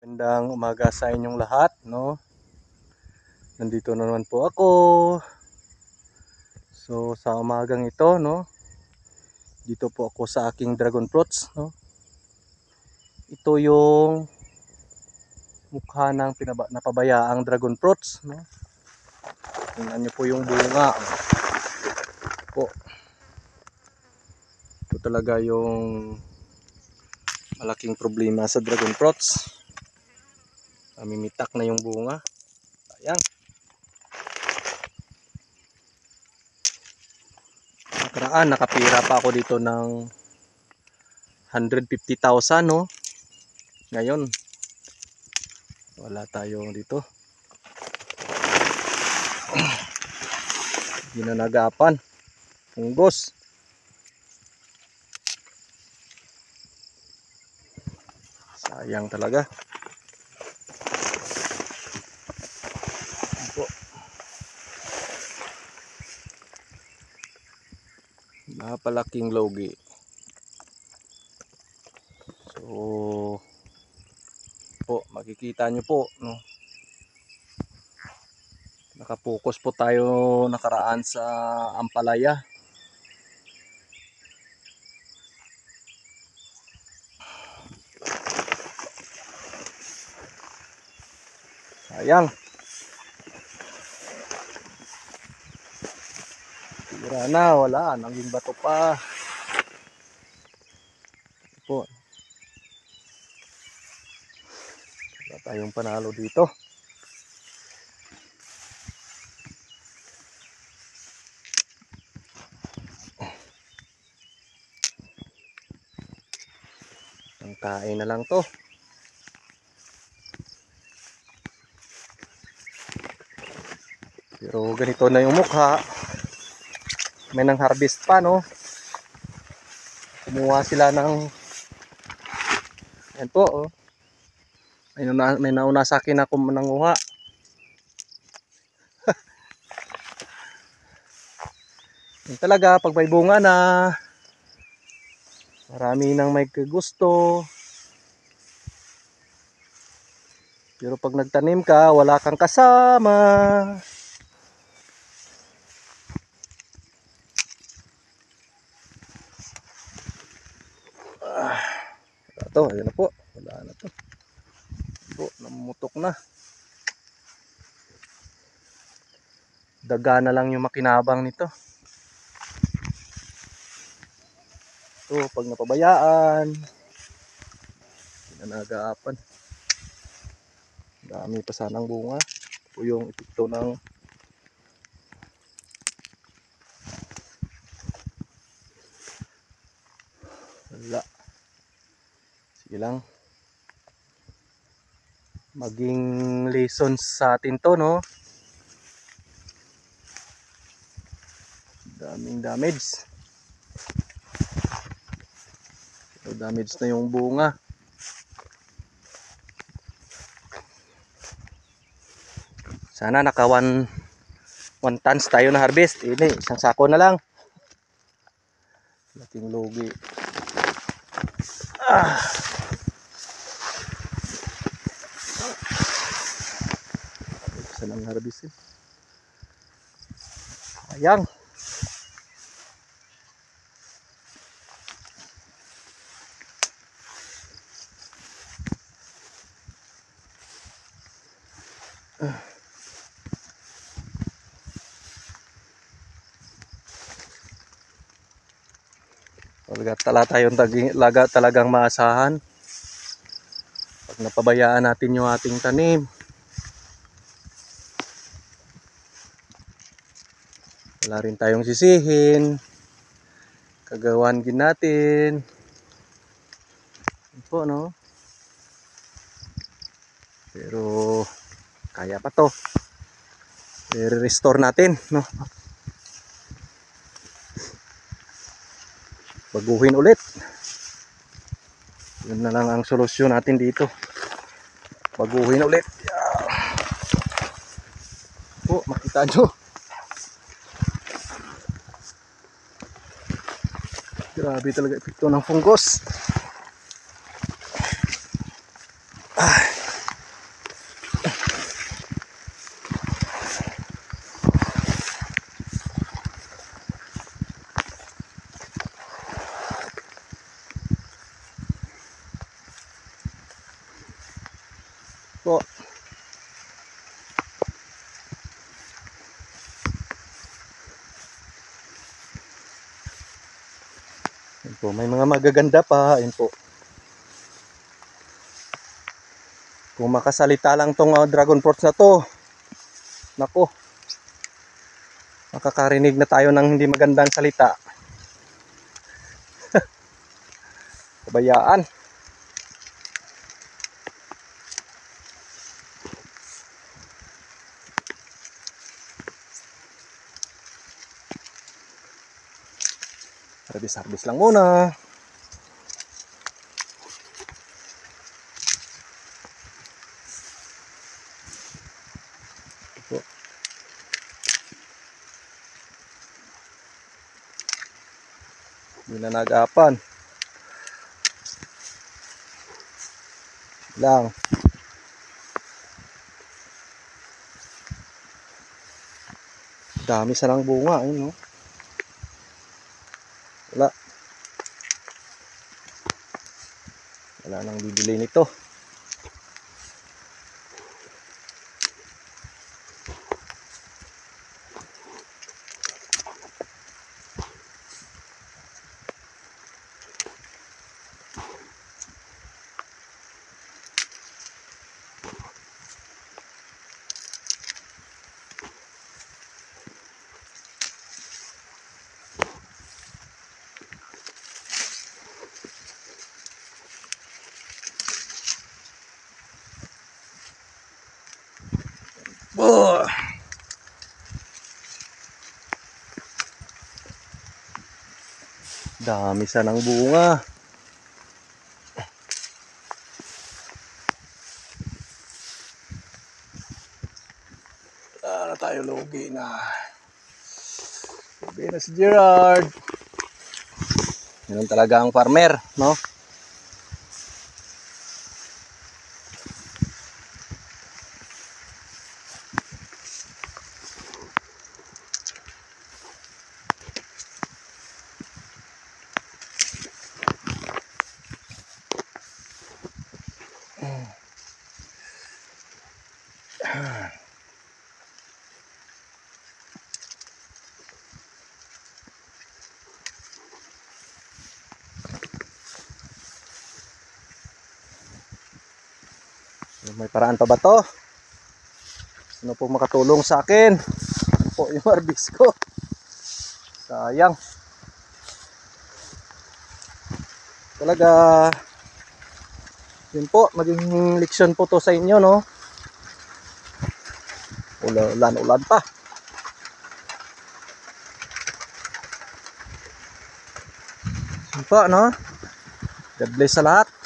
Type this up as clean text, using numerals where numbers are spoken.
Magandang umaga sa inyong lahat, no? Nandito na naman po ako. So sa umagang ito, no? Dito po ako sa aking dragon fruits, no? Ito yung mukha ng napabayaang dragon fruits, no? Tingnan niyo po yung bunga. Po. Ito talaga yung malaking problema sa dragon fruits. Namimitak na yung bunga. Ayan. Nakaraan, nakapira pa ako dito ng 150,000, no? Ngayon, wala tayong dito. Ginanagapan. Punggos. Sayang talaga. Po. Napalaking logi. So po, makikita nyo po, no? Nakapokus po tayo nakaraan sa ampalaya. Sayang. Tira na, wala. Naging bato pa. Po. Wala tayong panalo dito. Ang kain na lang to. Pero ganito na yung mukha. May nang harvest pa, no? Kumuha sila ng yan po, oh. May nauna sa akin ako nanguha. Yan talaga, pag may bunga na, marami nang may gusto. Pero pag nagtanim ka, wala kang kasama. Ito, ayun na po. Wala na to. Po, namumutok na. Daga na lang yung makinabang nito. Ito, pag napabayaan, nanagaapan. Dami pa sanang bunga. Ito yung epekto ng wala. Sige lang. Maging lessons sa atin to, no? Daming damage. So, damage na yung bunga. Sana naka 1 tons tayo na harvest. Ini, isang sako na lang. Laking logi. Saan ang harvestin? Sayang. Laga talagang maasahan pag napabayaan natin yung ating tanim. Wala rin tayong sisihin, kagawan din natin. Ito, no? Pero kaya pa to. I-restore natin, no? Baguhin ulit. Yun na lang ang solusyon natin dito. Baguhin ulit. Oh, makita nyo. Grabe talaga epekto ng fungus. po. Yan po, may mga magaganda pa. Yan po. Kung makasalita lang tong dragon fruits na to, nako, makakarinig na tayo ng hindi magandang salita. Kabayaan. Harvest lang muna. Ito. Hindi na nag-apan. Lang. Dami sanang bunga, ayun, no? Wala nang bibili nito. Oh. Dami sanang bunga. Wala na tayo, lugi na. Lugi na si Gerard. Ganun talaga ang farmer, no? May paraan pa ba to? Sino po makatulong sa akin? Ano po yung harvest ko? Sayang. Talaga, yun po, maging leksyon po to sa inyo, no? Ulan pa. Yun po, no? God bless sa lahat.